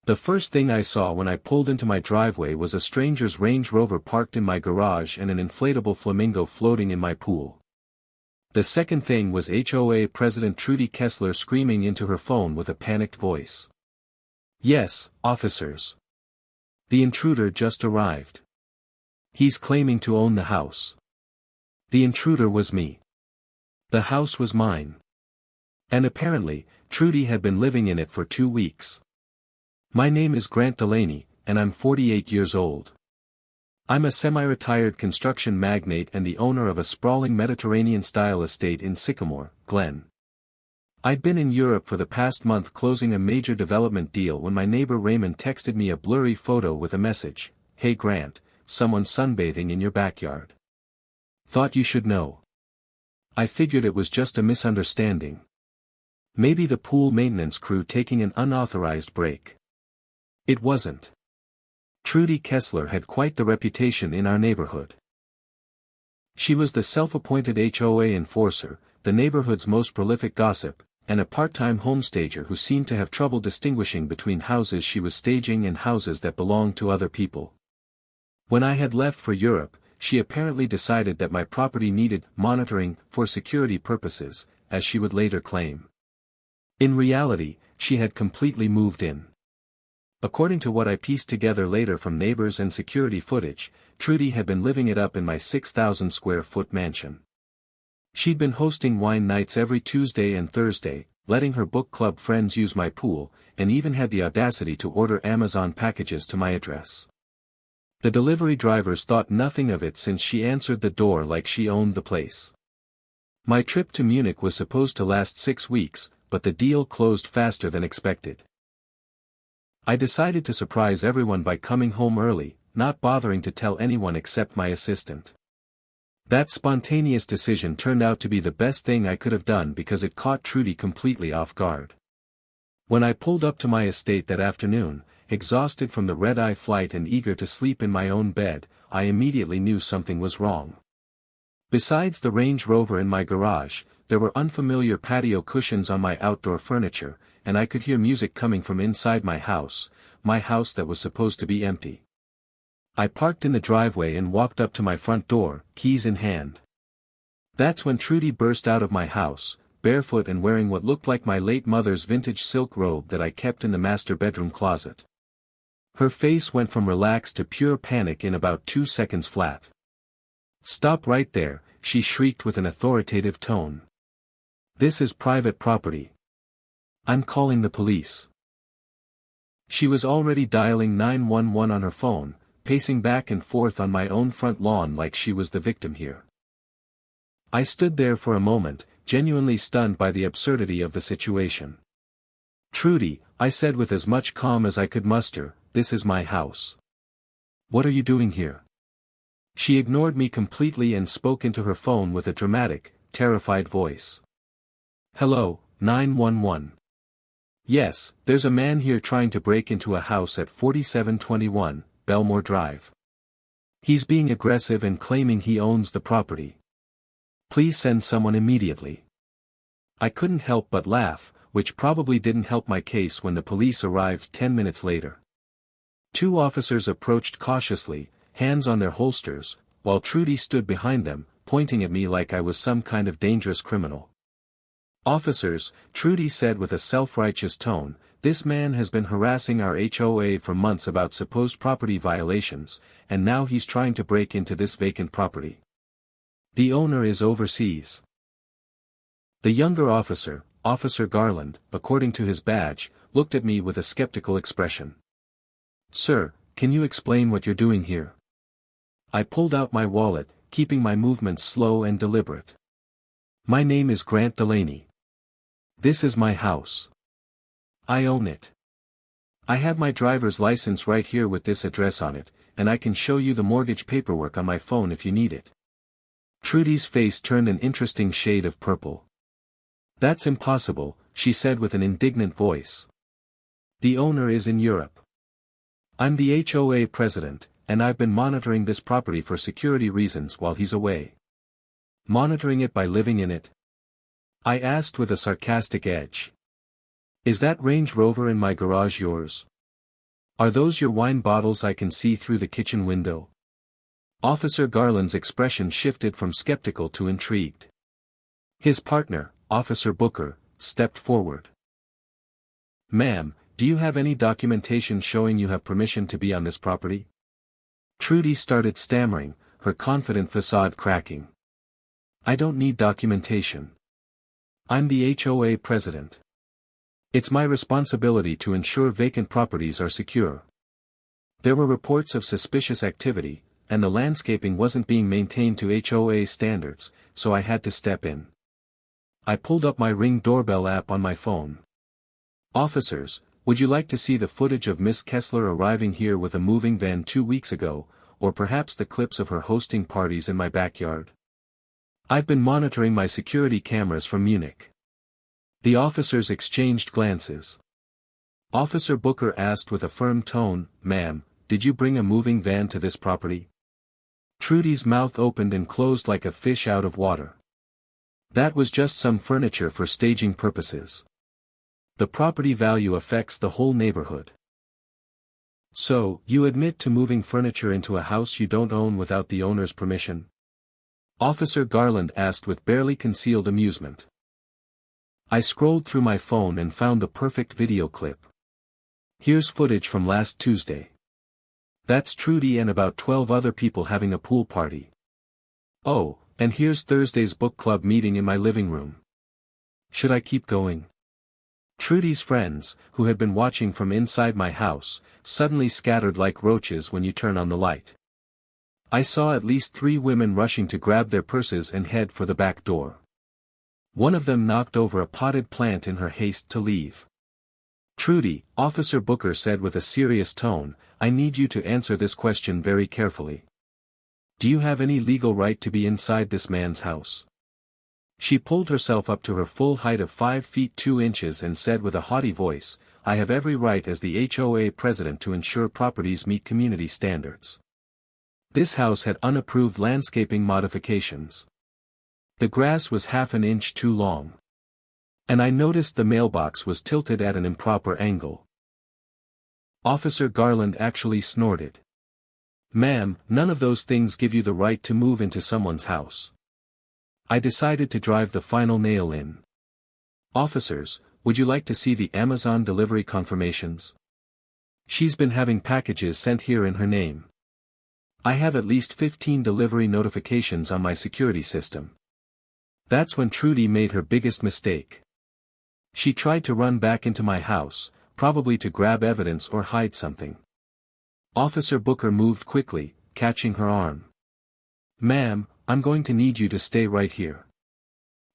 The first thing I saw when I pulled into my driveway was a stranger's Range Rover parked in my garage and an inflatable flamingo floating in my pool. The second thing was HOA President Trudy Kessler screaming into her phone with a panicked voice. "Yes, officers. The intruder just arrived. He's claiming to own the house." The intruder was me. The house was mine. And apparently, Trudy had been living in it for 2 weeks. My name is Grant Delaney, and I'm 48 years old. I'm a semi-retired construction magnate and the owner of a sprawling Mediterranean-style estate in Sycamore, Glen. I'd been in Europe for the past month closing a major development deal when my neighbor Raymond texted me a blurry photo with a message, "Hey Grant, someone's sunbathing in your backyard. Thought you should know." I figured it was just a misunderstanding. Maybe the pool maintenance crew taking an unauthorized break. It wasn't. Trudy Kessler had quite the reputation in our neighborhood. She was the self-appointed HOA enforcer, the neighborhood's most prolific gossip, and a part-time homestager who seemed to have trouble distinguishing between houses she was staging and houses that belonged to other people. When I had left for Europe, she apparently decided that my property needed monitoring for security purposes, as she would later claim. In reality, she had completely moved in. According to what I pieced together later from neighbors and security footage, Trudy had been living it up in my 6,000 square foot mansion. She'd been hosting wine nights every Tuesday and Thursday, letting her book club friends use my pool, and even had the audacity to order Amazon packages to my address. The delivery drivers thought nothing of it since she answered the door like she owned the place. My trip to Munich was supposed to last 6 weeks, but the deal closed faster than expected. I decided to surprise everyone by coming home early, not bothering to tell anyone except my assistant. That spontaneous decision turned out to be the best thing I could have done because it caught Trudy completely off guard. When I pulled up to my estate that afternoon, exhausted from the red-eye flight and eager to sleep in my own bed, I immediately knew something was wrong. Besides the Range Rover in my garage, there were unfamiliar patio cushions on my outdoor furniture, and I could hear music coming from inside my house that was supposed to be empty. I parked in the driveway and walked up to my front door, keys in hand. That's when Trudy burst out of my house, barefoot and wearing what looked like my late mother's vintage silk robe that I kept in the master bedroom closet. Her face went from relaxed to pure panic in about 2 seconds flat. "Stop right there," she shrieked with an authoritative tone. "This is private property. I'm calling the police." She was already dialing 911 on her phone, pacing back and forth on my own front lawn like she was the victim here. I stood there for a moment, genuinely stunned by the absurdity of the situation. "Trudy," I said with as much calm as I could muster, "this is my house. What are you doing here?" She ignored me completely and spoke into her phone with a dramatic, terrified voice. "Hello, 911. Yes, there's a man here trying to break into a house at 4721, Belmore Drive. He's being aggressive and claiming he owns the property. Please send someone immediately." I couldn't help but laugh, which probably didn't help my case when the police arrived 10 minutes later. 2 officers approached cautiously, hands on their holsters, while Trudy stood behind them, pointing at me like I was some kind of dangerous criminal. "Officers," Trudy said with a self-righteous tone, "this man has been harassing our HOA for months about supposed property violations, and now he's trying to break into this vacant property. The owner is overseas." The younger officer, Officer Garland, according to his badge, looked at me with a skeptical expression. "Sir, can you explain what you're doing here?" I pulled out my wallet, keeping my movements slow and deliberate. "My name is Grant Delaney. This is my house. I own it. I have my driver's license right here with this address on it, and I can show you the mortgage paperwork on my phone if you need it." Trudy's face turned an interesting shade of purple. "That's impossible," she said with an indignant voice. "The owner is in Europe. I'm the HOA president, and I've been monitoring this property for security reasons while he's away." "Monitoring it by living in it?" I asked with a sarcastic edge. "Is that Range Rover in my garage yours?" Are those your wine bottles I can see through the kitchen window? Officer Garland's expression shifted from skeptical to intrigued. His partner, Officer Booker, stepped forward. Ma'am, do you have any documentation showing you have permission to be on this property? Trudy started stammering, her confident facade cracking. I don't need documentation. I'm the HOA president. It's my responsibility to ensure vacant properties are secure. There were reports of suspicious activity, and the landscaping wasn't being maintained to HOA standards, so I had to step in. I pulled up my Ring doorbell app on my phone. Officers, would you like to see the footage of Miss Kessler arriving here with a moving van 2 weeks ago, or perhaps the clips of her hosting parties in my backyard? I've been monitoring my security cameras from Munich. The officers exchanged glances. Officer Booker asked with a firm tone, Ma'am, did you bring a moving van to this property? Trudy's mouth opened and closed like a fish out of water. That was just some furniture for staging purposes. The property value affects the whole neighborhood. So, you admit to moving furniture into a house you don't own without the owner's permission? Officer Garland asked with barely concealed amusement. I scrolled through my phone and found the perfect video clip. Here's footage from last Tuesday. That's Trudy and about 12 other people having a pool party. Oh, and here's Thursday's book club meeting in my living room. Should I keep going? Trudy's friends, who had been watching from inside my house, suddenly scattered like roaches when you turn on the light. I saw at least 3 women rushing to grab their purses and head for the back door. One of them knocked over a potted plant in her haste to leave. Trudy, Officer Booker said with a serious tone, I need you to answer this question very carefully. Do you have any legal right to be inside this man's house? She pulled herself up to her full height of 5 feet 2 inches and said with a haughty voice, I have every right as the HOA president to ensure properties meet community standards. This house had unapproved landscaping modifications. The grass was half an inch too long. And I noticed the mailbox was tilted at an improper angle. Officer Garland actually snorted. Ma'am, none of those things give you the right to move into someone's house. I decided to drive the final nail in. Officers, would you like to see the Amazon delivery confirmations? She's been having packages sent here in her name. I have at least 15 delivery notifications on my security system. That's when Trudy made her biggest mistake. She tried to run back into my house, probably to grab evidence or hide something. Officer Booker moved quickly, catching her arm. Ma'am, I'm going to need you to stay right here.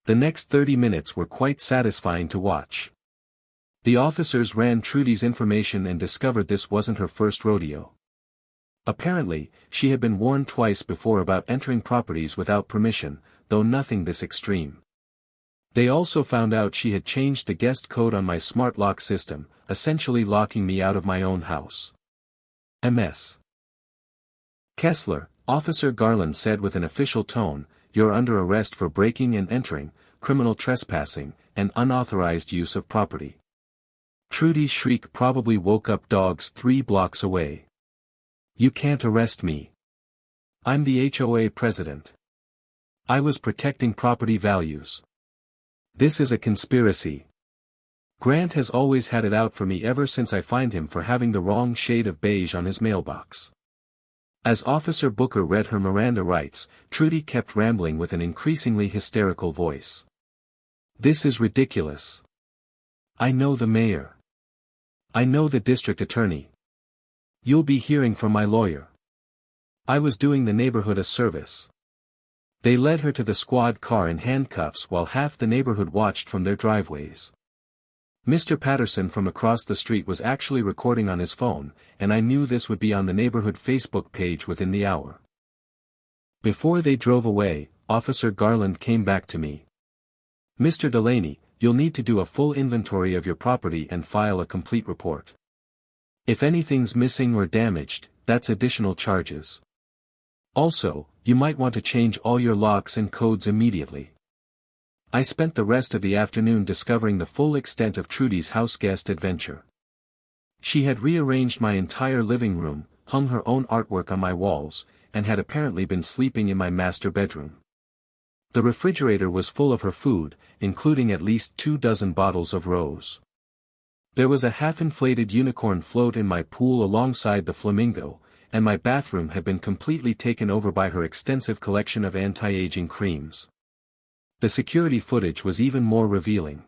The next 30 minutes were quite satisfying to watch. The officers ran Trudy's information and discovered this wasn't her first rodeo. Apparently, she had been warned twice before about entering properties without permission, though nothing this extreme. They also found out she had changed the guest code on my smart lock system, essentially locking me out of my own house. MS. Kessler, Officer Garland said with an official tone, you're under arrest for breaking and entering, criminal trespassing, and unauthorized use of property. Trudy's shriek probably woke up dogs 3 blocks away. You can't arrest me. I'm the HOA president. I was protecting property values. This is a conspiracy. Grant has always had it out for me ever since I fined him for having the wrong shade of beige on his mailbox. As Officer Booker read her Miranda rights, Trudy kept rambling with an increasingly hysterical voice. This is ridiculous. I know the mayor. I know the district attorney. You'll be hearing from my lawyer. I was doing the neighborhood a service. They led her to the squad car in handcuffs while half the neighborhood watched from their driveways. Mr. Patterson from across the street was actually recording on his phone, and I knew this would be on the neighborhood Facebook page within the hour. Before they drove away, Officer Garland came back to me. Mr. Delaney, you'll need to do a full inventory of your property and file a complete report. If anything's missing or damaged, that's additional charges. Also, you might want to change all your locks and codes immediately. I spent the rest of the afternoon discovering the full extent of Trudy's house guest adventure. She had rearranged my entire living room, hung her own artwork on my walls, and had apparently been sleeping in my master bedroom. The refrigerator was full of her food, including at least 24 bottles of rose. There was a half-inflated unicorn float in my pool alongside the flamingo, and my bathroom had been completely taken over by her extensive collection of anti-aging creams. The security footage was even more revealing.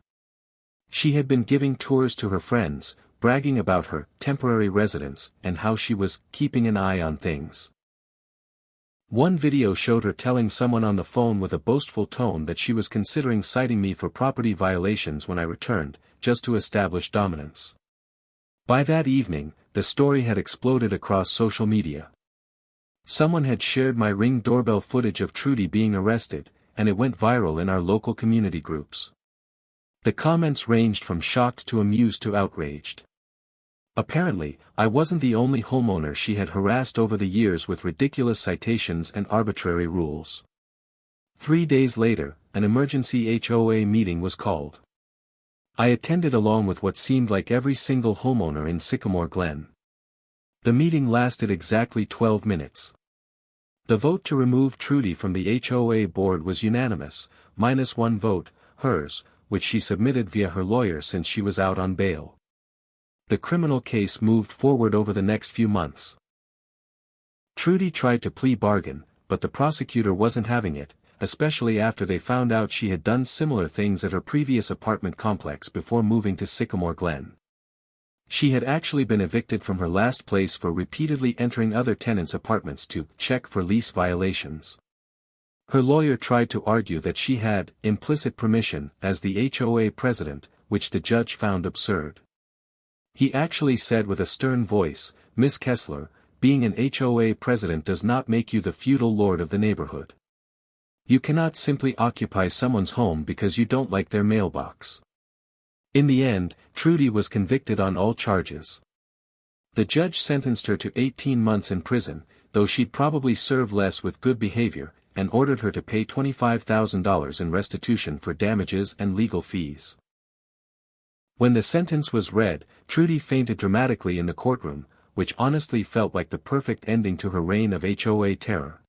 She had been giving tours to her friends, bragging about her temporary residence and how she was keeping an eye on things. One video showed her telling someone on the phone with a boastful tone that she was considering citing me for property violations when I returned, just to establish dominance. By that evening, the story had exploded across social media. Someone had shared my Ring doorbell footage of Trudy being arrested, and it went viral in our local community groups. The comments ranged from shocked to amused to outraged. Apparently, I wasn't the only homeowner she had harassed over the years with ridiculous citations and arbitrary rules. 3 days later, an emergency HOA meeting was called. I attended along with what seemed like every single homeowner in Sycamore Glen. The meeting lasted exactly 12 minutes. The vote to remove Trudy from the HOA board was unanimous, minus one vote, hers, which she submitted via her lawyer since she was out on bail. The criminal case moved forward over the next few months. Trudy tried to plea bargain, but the prosecutor wasn't having it, especially after they found out she had done similar things at her previous apartment complex before moving to Sycamore Glen. She had actually been evicted from her last place for repeatedly entering other tenants' apartments to check for lease violations. Her lawyer tried to argue that she had implicit permission as the HOA president, which the judge found absurd. He actually said with a stern voice, "Miss Kessler, being an HOA president does not make you the feudal lord of the neighborhood. You cannot simply occupy someone's home because you don't like their mailbox." In the end, Trudy was convicted on all charges. The judge sentenced her to 18 months in prison, though she'd probably serve less with good behavior, and ordered her to pay $25,000 in restitution for damages and legal fees. When the sentence was read, Trudy fainted dramatically in the courtroom, which honestly felt like the perfect ending to her reign of HOA terror.